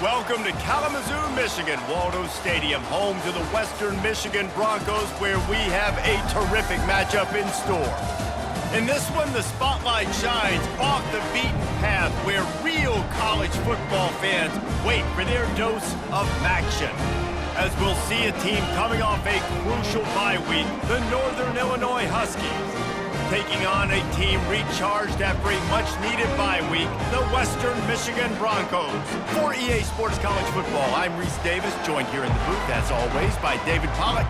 Welcome to Kalamazoo, Michigan, Waldo Stadium, home to the Western Michigan Broncos, where we have a terrific matchup in store. In this one, the spotlight shines off the beaten path where real college football fans wait for their dose of action. As we'll see a team coming off a crucial bye week, the Northern Illinois Huskies, taking on a team recharged after a much-needed bye week, the Western Michigan Broncos. For EA Sports College Football, I'm Reese Davis, joined here in the booth, as always, by David Pollack.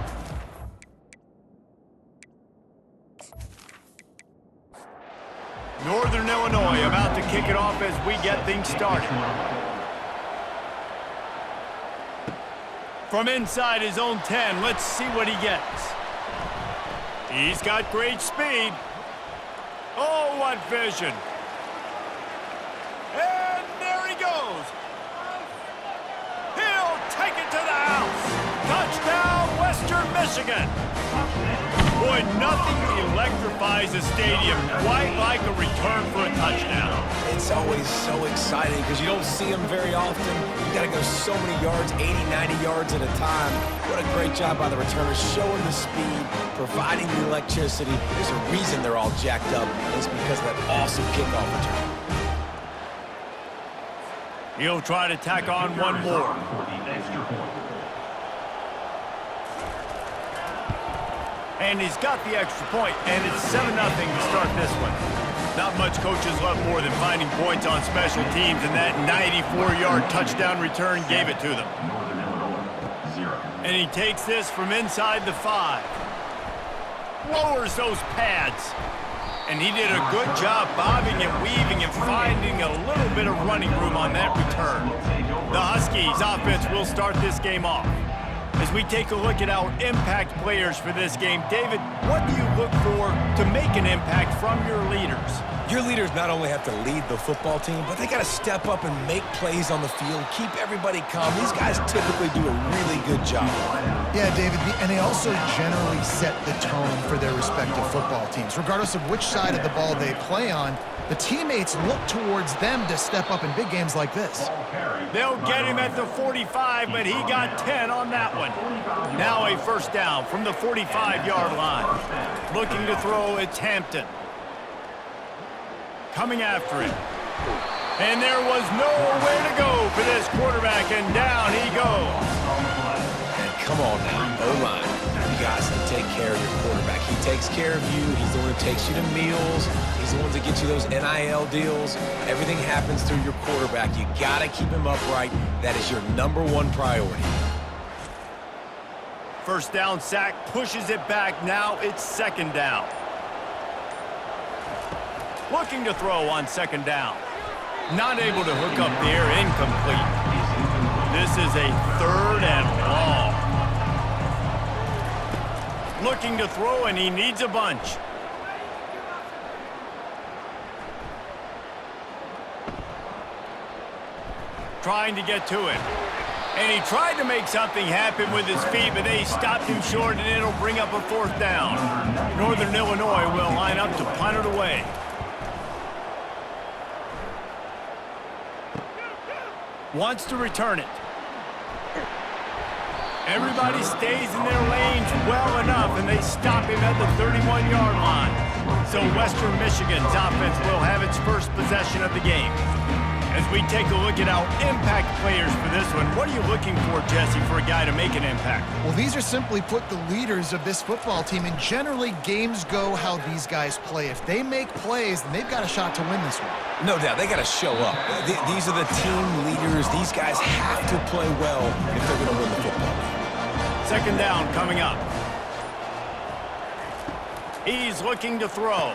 Northern Illinois about to kick it off as we get things started. From inside his own 10, let's see what he gets. He's got great speed. Oh, what vision. And there he goes. He'll take it to the house. Touchdown, Western Michigan. Boy, nothing electrifies a stadium quite like a return for a touchdown. It's always so exciting because you don't see them very often. You got to go so many yards, 80, 90 yards at a time. What a great job by the returners, showing the speed, providing the electricity. There's a reason they're all jacked up, and it's because of that awesome kickoff return. He'll try to tack on one more. And he's got the extra point, and it's 7-0 to start this one. Not much coaches love more than finding points on special teams, and that 94-yard touchdown return gave it to them. And he takes this from inside the 5. Lowers those pads. And he did a good job bobbing and weaving and finding a little bit of running room on that return. The Huskies offense will start this game off. As we take a look at our impact players for this game, David, what do you look for to make an impact from your leaders? Your leaders not only have to lead the football team, but they got to step up and make plays on the field, keep everybody calm. These guys typically do a really good job. Yeah, David, and they also generally set the tone for their respective football teams. Regardless of which side of the ball they play on, the teammates look towards them to step up in big games like this. They'll get him at the 45, but he got 10 on that one. Now a first down from the 45-yard line. Looking to throw, it's Hampton. Coming after him. And there was nowhere to go for this quarterback, and down he goes. And come on now, O-line. You guys take care of your quarterback. He takes care of you. He's the one who takes you to meals. He's the one that gets you those NIL deals. Everything happens through your quarterback. You got to keep him upright. That is your #1 priority. First down sack, pushes it back. Now it's second down. Looking to throw on second down. Not able to hook up there, incomplete. This is a 3rd and long. Looking to throw, and he needs a bunch. Trying to get to him. And he tried to make something happen with his feet, but they stopped him short, and it'll bring up a 4th down. Northern Illinois will line up to punt it away. Wants to return it. Everybody stays in their lanes well enough, and they stop him at the 31-yard line. So Western Michigan's offense will have its first possession of the game. As we take a look at our impact players for this one, what are you looking for, Jesse, for a guy to make an impact? Well, these are simply put the leaders of this football team, and generally games go how these guys play. If they make plays, then they've got a shot to win this one. No doubt, they got to show up. These are the team leaders. These guys have to play well if they're going to win the football game. Second down coming up. He's looking to throw.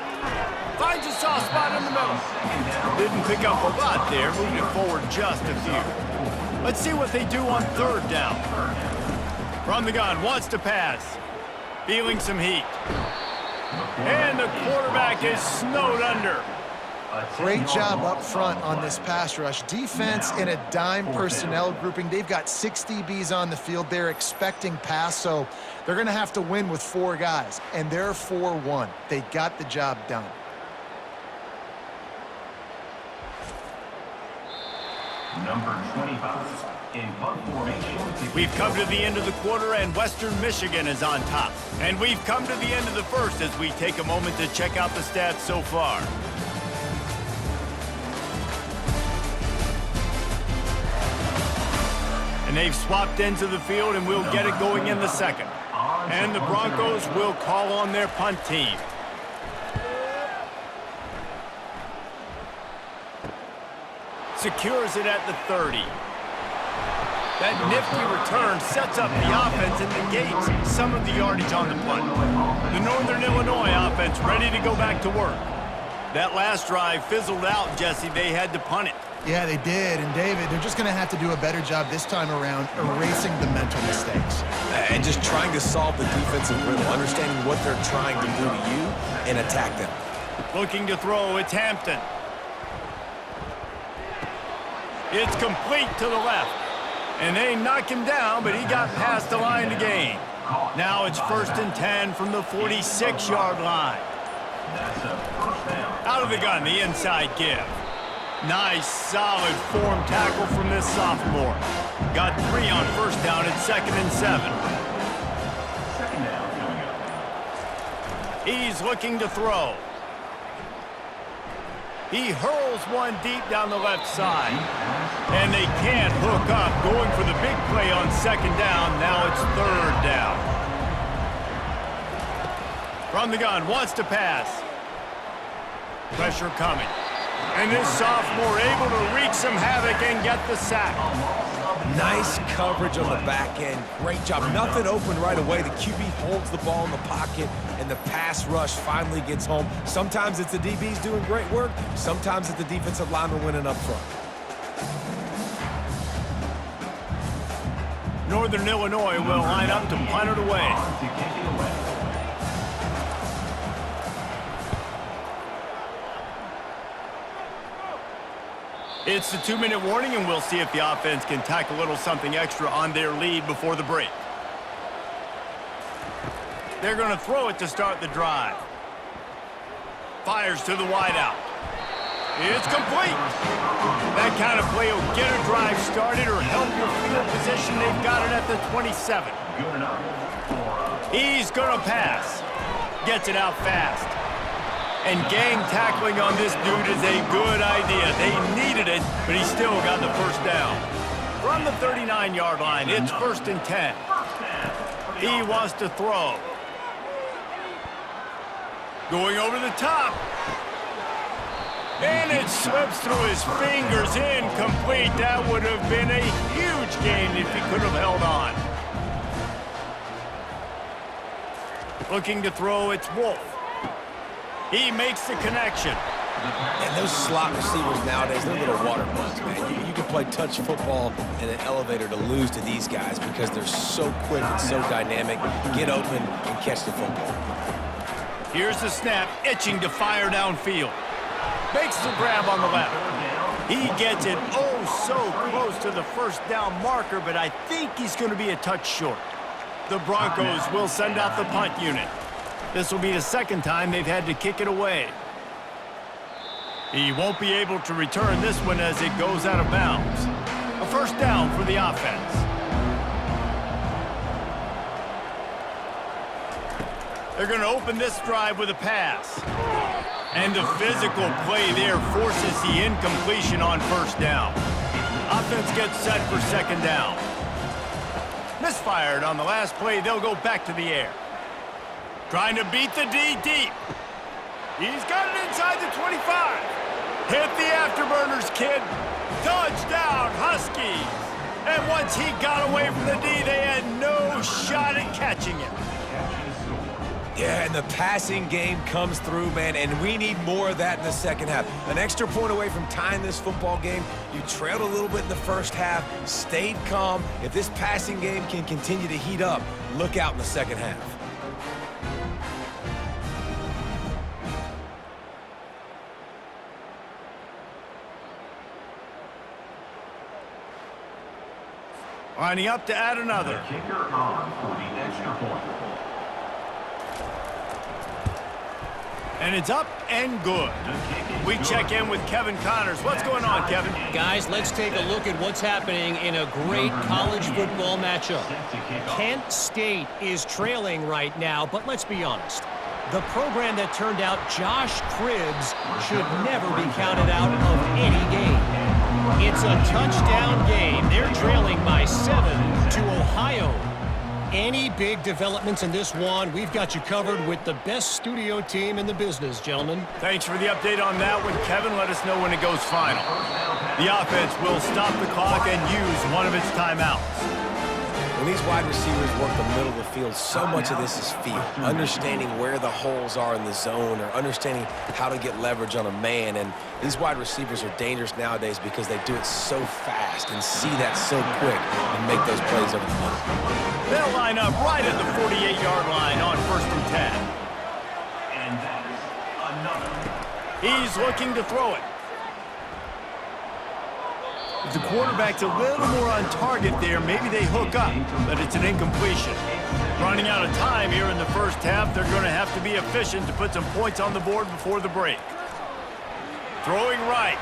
Finds a soft spot in the middle. Didn't pick up a lot there, moving it forward just a few. Let's see what they do on 3rd down. From the gun, wants to pass. Feeling some heat. And the quarterback is snowed under. Great job up front on this pass rush. Defense in a dime personnel grouping. They've got 6 DBs on the field. They're expecting pass, so they're going to have to win with 4 guys, and they're 4-1. They got the job done. Number 25. We've come to the end of the quarter, and Western Michigan is on top. And we've come to the end of the first as we take a moment to check out the stats so far. And they've swapped into the field, and we'll get it going in the second. And the Broncos will call on their punt team. Secures it at the 30. That nifty return sets up the offense and negates some of the yardage on the punt. The Northern Illinois offense ready to go back to work. That last drive fizzled out, Jesse. They had to punt it. Yeah, they did. And, David, they're just going to have to do a better job this time around erasing the mental mistakes. And just trying to solve the defensive riddle, understanding what they're trying to do to you and attack them. Looking to throw, it's Hampton. It's complete to the left. And they knock him down, but he got past the line to gain. Now it's 1st and 10 from the 46-yard line. Out of the gun, the inside give. Nice, solid form tackle from this sophomore. Got 3 on first down at 2nd and 7. He's looking to throw. He hurls one deep down the left side. And they can't hook up, going for the big play on 2nd down. Now it's 3rd down. From the gun, wants to pass. Pressure coming. And this sophomore able to wreak some havoc and get the sack. Nice coverage on the back end. Great job. Nothing open right away. The QB holds the ball in the pocket, and the pass rush finally gets home. Sometimes it's the DBs doing great work. Sometimes it's the defensive lineman winning up front. Northern Illinois will line up to punt it away. It's the 2-minute warning, and we'll see if the offense can tack a little something extra on their lead before the break. They're going to throw it to start the drive. Fires to the wideout. It's complete. That kind of play will get a drive started or help your field position. They've got it at the 27. He's going to pass. Gets it out fast. And gang tackling on this dude is a good idea. They needed it, but he still got the first down. From the 39-yard line, it's 1st and 10. He wants to throw. Going over the top. And it slips through his fingers, incomplete. That would have been a huge gain if he could have held on. Looking to throw, it's Wolf. He makes the connection. And those slot receivers nowadays, they're little water bugs, man. You can play touch football in an elevator to lose to these guys because they're so quick and so dynamic. Get open and catch the football. Here's the snap, itching to fire downfield. Makes the grab on the left. He gets it so close to the first down marker, but I think he's going to be a touch short. The Broncos will send out the punt unit. This will be the second time they've had to kick it away. He won't be able to return this one as it goes out of bounds. A first down for the offense. They're going to open this drive with a pass. And the physical play there forces the incompletion on first down. Offense gets set for 2nd down. Misfired on the last play. They'll go back to the air. Trying to beat the D deep. He's got it inside the 25. Hit the afterburners, kid. Touchdown, Huskies. And once he got away from the D, they had no shot at catching him. Yeah, and the passing game comes through, man, and we need more of that in the second half. An extra point away from tying this football game. You trailed a little bit in the first half, stayed calm. If this passing game can continue to heat up, look out in the second half. Lining up to add another. Kicker on for the extra point. And it's up and good. We check in with Kevin Connors. What's going on, Kevin? Guys, let's take a look at what's happening in a great college football matchup. Kent State is trailing right now, but let's be honest. The program that turned out Josh Cribbs should never be counted out of any game. It's a touchdown game. They're trailing by 7 to Ohio. Any big developments in this one, we've got you covered with the best studio team in the business, gentlemen. Thanks for the update on that one, Kevin. Let us know when it goes final. The offense will stop the clock and use one of its timeouts. When these wide receivers work the middle of the field, so much of this is feel. Understanding where the holes are in the zone or understanding how to get leverage on a man. And these wide receivers are dangerous nowadays because they do it so fast and see that so quick and make those plays over the middle. They'll line up right at the 48-yard line on 1st and 10. And that is another. He's looking to throw it. If the quarterback's a little more on target there, maybe they hook up, but it's an incompletion. Running out of time here in the first half, they're going to have to be efficient to put some points on the board before the break. Throwing right.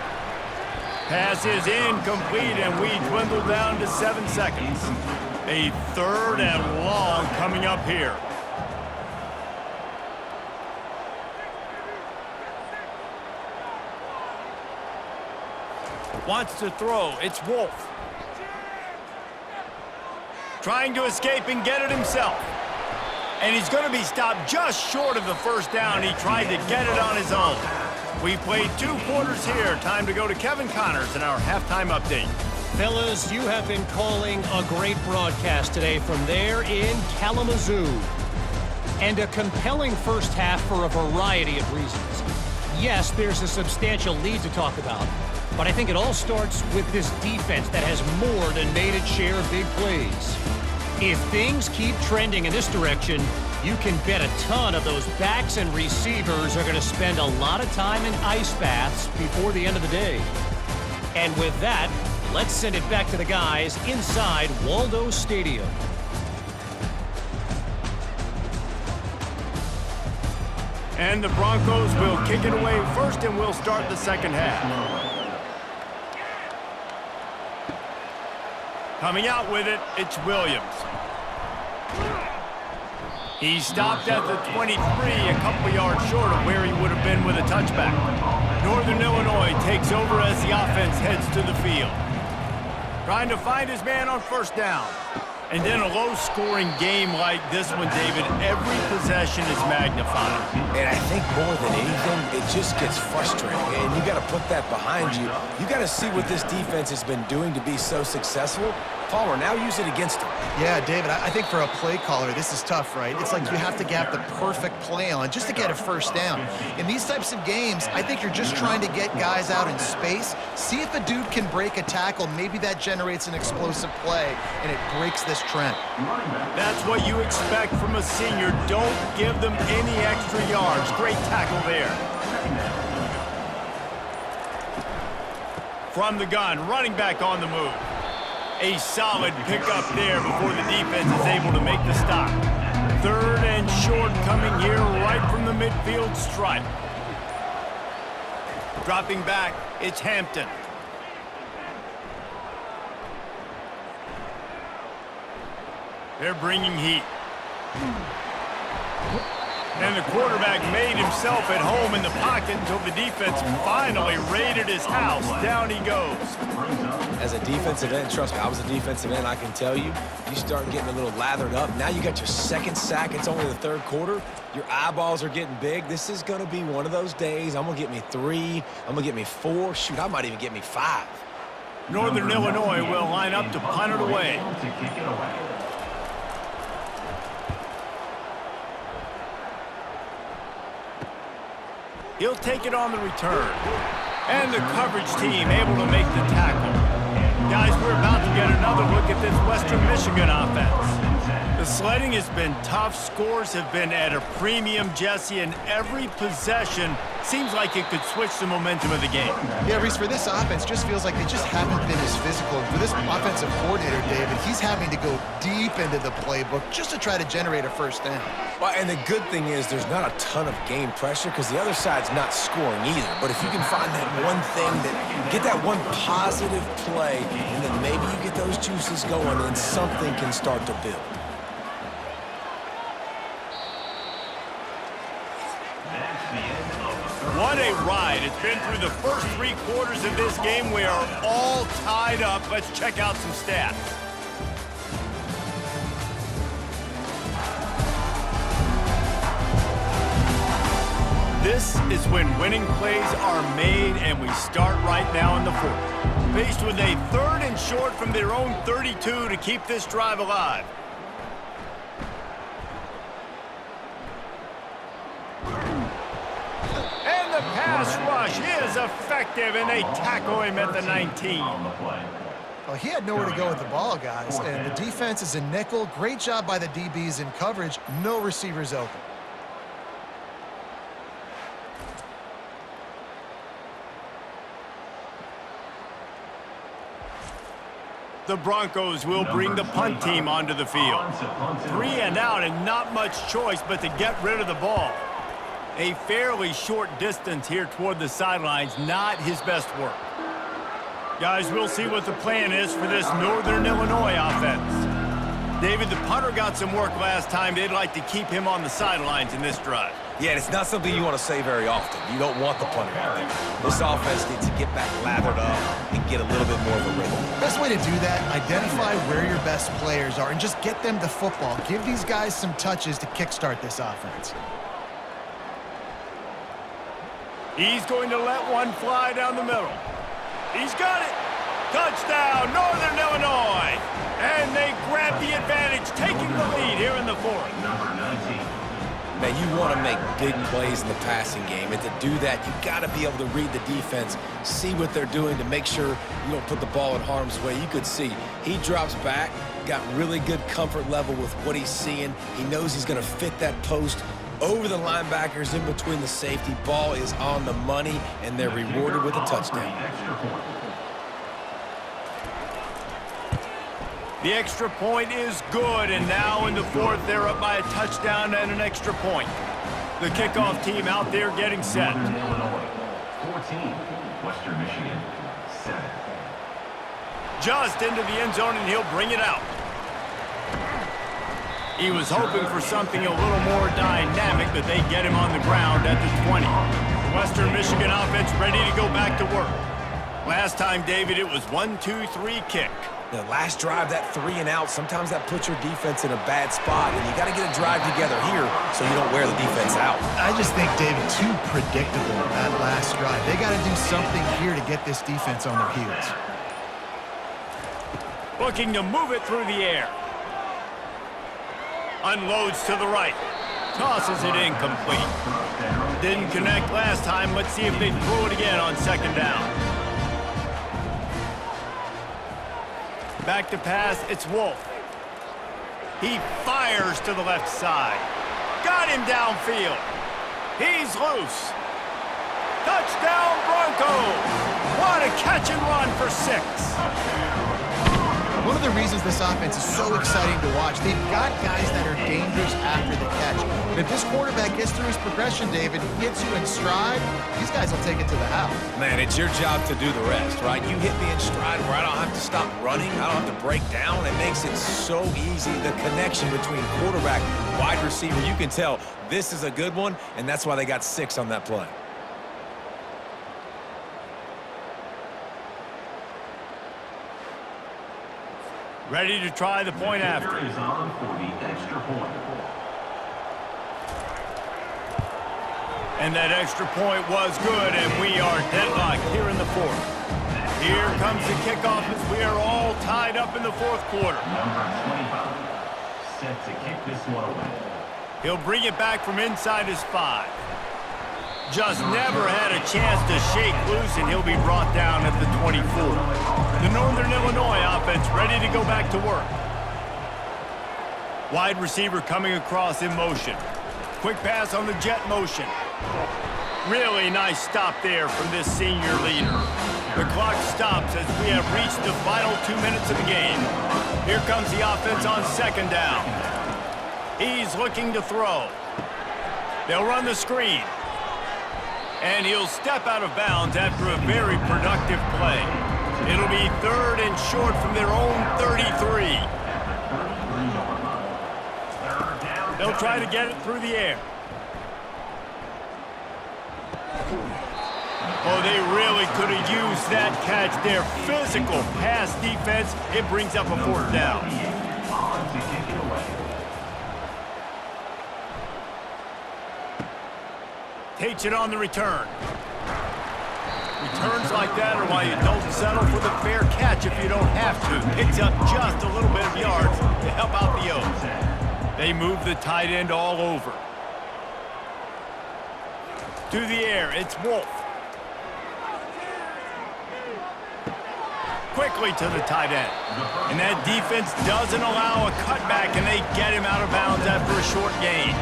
Pass is incomplete, and we dwindle down to 7 seconds. A 3rd and long coming up here. Wants to throw. It's Wolf. Trying to escape and get it himself. And he's going to be stopped just short of the first down. He tried to get it on his own. We played 2 quarters here. Time to go to Kevin Connors in our halftime update. Fellas, you have been calling a great broadcast today from there in Kalamazoo. And a compelling first half for a variety of reasons. Yes, there's a substantial lead to talk about, but I think it all starts with this defense that has more than made its share of big plays. If things keep trending in this direction, you can bet a ton of those backs and receivers are going to spend a lot of time in ice baths before the end of the day. And with that, let's send it back to the guys inside Waldo Stadium. And the Broncos will kick it away first, and we'll start the second half. Coming out with it, it's Williams. He stopped at the 23, a couple yards short of where he would have been with a touchback. Northern Illinois takes over as the offense heads to the field. Trying to find his man on first down. And then a low-scoring game like this one, David, every possession is magnified. And I think more than anything, it just gets frustrating. And you got to put that behind you. You got to see what this defense has been doing to be so successful. Palmer, now use it against him. Yeah, David, I think for a play caller, this is tough, right? It's like you have to get the perfect play on just to get a first down. In these types of games, I think you're just trying to get guys out in space, see if a dude can break a tackle. Maybe that generates an explosive play, and it breaks this trend. That's what you expect from a senior. Don't give them any extra yards. Great tackle there. From the gun, running back on the move. A solid pickup there before the defense is able to make the stop. 3rd and short coming here right from the midfield stripe. Dropping back, it's Hampton. They're bringing heat. And the quarterback made himself at home in the pocket until the defense finally raided his house. Down he goes. As a defensive end, trust me, I was a defensive end, I can tell you, you start getting a little lathered up. Now you got your 2nd sack. It's only the 3rd quarter. Your eyeballs are getting big. This is going to be one of those days. I'm going to get me 3. I'm going to get me 4. Shoot, I might even get me 5. Northern Illinois will line up to punt it away. He'll take it on the return. And the coverage team able to make the tackle. Guys, we're about to get another look at this Western Michigan offense. The The sledding has been tough. Scores have been at a premium, Jesse, and every possession seems like it could switch the momentum of the game. Yeah, Reese, for this offense, just feels like they just haven't been as physical. And for this offensive coordinator, David, he's having to go deep into the playbook just to try to generate a first down. Well, and the good thing is there's not a ton of game pressure because the other side's not scoring either. But if you can find that one thing, get that one positive play, and then maybe you get those juices going and something can start to build. What a ride. It's been through the first 3 quarters of this game. We are all tied up. Let's check out some stats. This is when winning plays are made, and we start right now in the 4th. Faced with a 3rd and short from their own 32 to keep this drive alive. And the pass rush is effective, and they tackle him at the 19. Well, he had nowhere to go with the ball, guys, and the defense is a nickel. Great job by the DBs in coverage. No receivers open. The Broncos will bring the punt team onto the field. 3 and out, and not much choice but to get rid of the ball. A fairly short distance here toward the sidelines, not his best work. Guys, we'll see what the plan is for this Northern Illinois offense. David, the punter got some work last time. They'd like to keep him on the sidelines in this drive. Yeah, it's not something you want to say very often. You don't want the punter out there. This offense needs to get back lathered up and get a little bit more of a rhythm. Best way to do that, identify where your best players are and just get them the football. Give these guys some touches to kickstart this offense. He's going to let one fly down the middle. He's got it. Touchdown, Northern Illinois. And they grab the advantage, taking the lead here in the 4th. Number 19. Man, you want to make big plays in the passing game, and to do that, you've got to be able to read the defense, see what they're doing to make sure you don't put the ball in harm's way. You could see he drops back, got really good comfort level with what he's seeing. He knows he's going to fit that post over the linebackers in between the safety. Ball is on the money, and they're rewarded with a touchdown. The extra point is good, and now in the 4th, they're up by a touchdown and an extra point. The kickoff team out there getting set. Northern Illinois, 14. Western Michigan, 7. Just into the end zone, and he'll bring it out. He was hoping for something a little more dynamic, but they get him on the ground at the 20. The Western Michigan offense ready to go back to work. Last time, David, it was 1-2-3 kick. The last drive, that 3 and out, sometimes that puts your defense in a bad spot, and you got to get a drive together here so you don't wear the defense out. I just think, David, too predictable that last drive. They got to do something here to get this defense on their heels. Looking to move it through the air. Unloads to the right. Tosses it incomplete. Didn't connect last time. Let's see if they throw it again on 2nd down. Back to pass, it's Wolf. He fires to the left side. Got him downfield. He's loose. Touchdown Broncos! What a catch and run for 6. One of the reasons this offense is so exciting to watch, they've got guys that are dangerous after the catch. But if this quarterback gets through his progression, David, he gets you in stride, these guys will take it to the house. Man, it's your job to do the rest, right? You hit me in stride where I don't have to stop running. I don't have to break down. It makes it so easy, the connection between quarterback, wide receiver. You can tell this is a good one, and that's why they got 6 on that play. Ready to try the point after. Is on for the extra point. And that extra point was good, and we are deadlocked here in the 4th. Here comes the kickoff as we are all tied up in the 4th quarter. Number 25, set to kick this one away. He'll bring it back from inside his 5. Just never had a chance to shake loose, and he'll be brought down at the 24. The Northern Illinois offense ready to go back to work. Wide receiver coming across in motion. Quick pass on the jet motion. Really nice stop there from this senior leader. The clock stops as we have reached the final 2 minutes of the game. Here comes the offense on second down. He's looking to throw. They'll run the screen. And he'll step out of bounds after a very productive play. It'll be 3rd and short from their own 33. They'll try to get it through the air. Oh, they really could have used that catch there. Physical pass defense. It brings up a 4th down. Takes it on the return. Returns like that are why you don't settle for the fair catch if you don't have to. Picks up just a little bit of yards to help out the O's. They move the tight end all over. To the air, it's Wolf. Quickly to the tight end. And that defense doesn't allow a cutback, and they get him out of bounds after a short gain.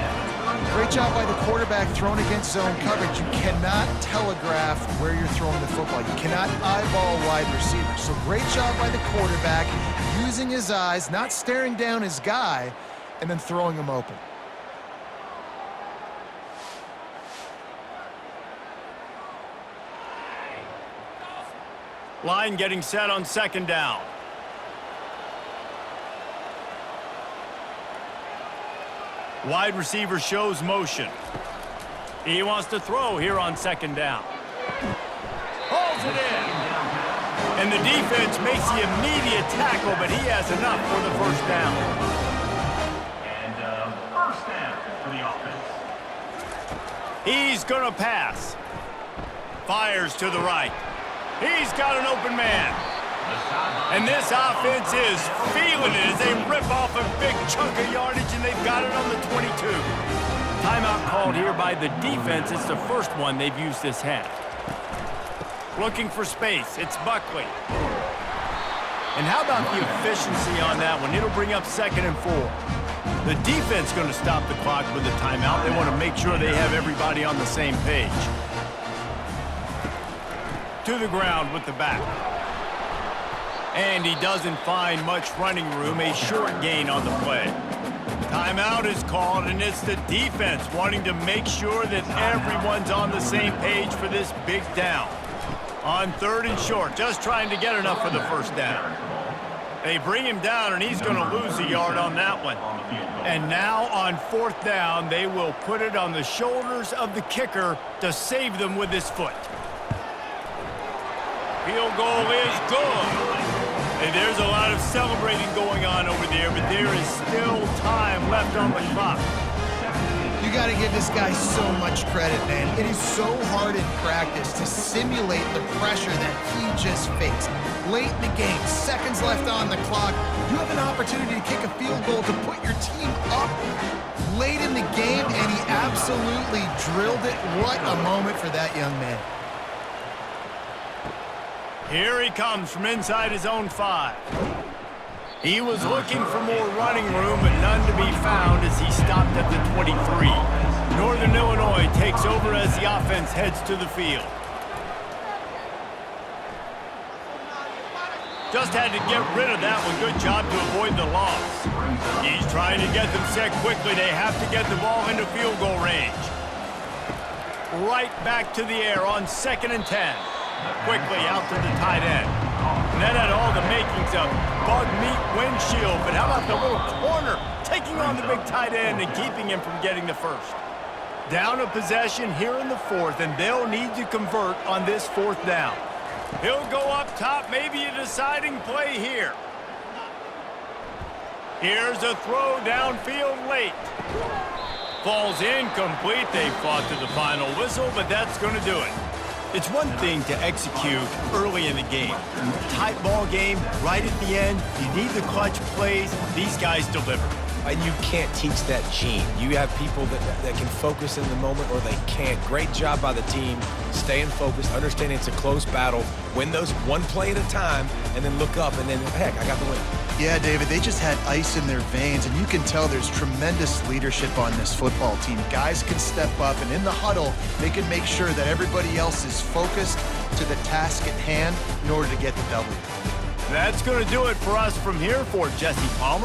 Great job by the quarterback throwing against zone coverage. You cannot telegraph where you're throwing the football. You cannot eyeball wide receivers. So great job by the quarterback using his eyes, not staring down his guy, and then throwing him open. Line getting set on second down. Wide receiver shows motion. He wants to throw here on second down. Hauls it in. And the defense makes the immediate tackle, but he has enough for the 1st down. And 1st down for the offense. He's going to pass. Fires to the right. He's got an open man. And this offense is feeling it as they rip off a big chunk of yardage, and they've got it on the 22. Timeout called here by the defense. It's the first one they've used this half. Looking for space. It's Buckley. And how about the efficiency on that one? It'll bring up 2nd and 4. The defense going to stop the clock with a timeout. They want to make sure they have everybody on the same page. To the ground with the back. And he doesn't find much running room. A short gain on the play. Timeout is called, and it's the defense wanting to make sure that everyone's on the same page for this big down. On 3rd and short, just trying to get enough for the 1st down. They bring him down, and he's going to lose a yard on that one. And now on 4th down, they will put it on the shoulders of the kicker to save them with his foot. Field goal is good. And there's a lot of celebrating going on over there, but there is still time left on the clock. You got to give this guy so much credit, man. It is so hard in practice to simulate the pressure that he just faced. Late in the game, seconds left on the clock, you have an opportunity to kick a field goal to put your team up late in the game, and he absolutely drilled it. What a moment for that young man. Here he comes from inside his own 5. He was looking for more running room, but none to be found as he stopped at the 23. Northern Illinois takes over as the offense heads to the field. Just had to get rid of that one. Good job to avoid the loss. He's trying to get them set quickly. They have to get the ball into field goal range. Right back to the air on 2nd and 10. Quickly out to the tight end. And that had all the makings of bug meat windshield. But how about the little corner taking on the big tight end and keeping him from getting the 1st? Down a possession here in the 4th, and they'll need to convert on this 4th down. He'll go up top, maybe a deciding play here. Here's a throw downfield late. Falls incomplete. They fought to the final whistle, but that's going to do it. It's one thing to execute early in the game. Tight ball game, right at the end, you need the clutch plays. These guys deliver. And you can't teach that gene. You have people that can focus in the moment or they can't. Great job by the team, staying focused, understanding it's a close battle, win those one play at a time, and then look up and then, heck, I got the win. Yeah, David, they just had ice in their veins, and you can tell there's tremendous leadership on this football team. Guys can step up, and in the huddle, they can make sure that everybody else is focused to the task at hand in order to get the W. That's going to do it for us from here for Jesse Palmer.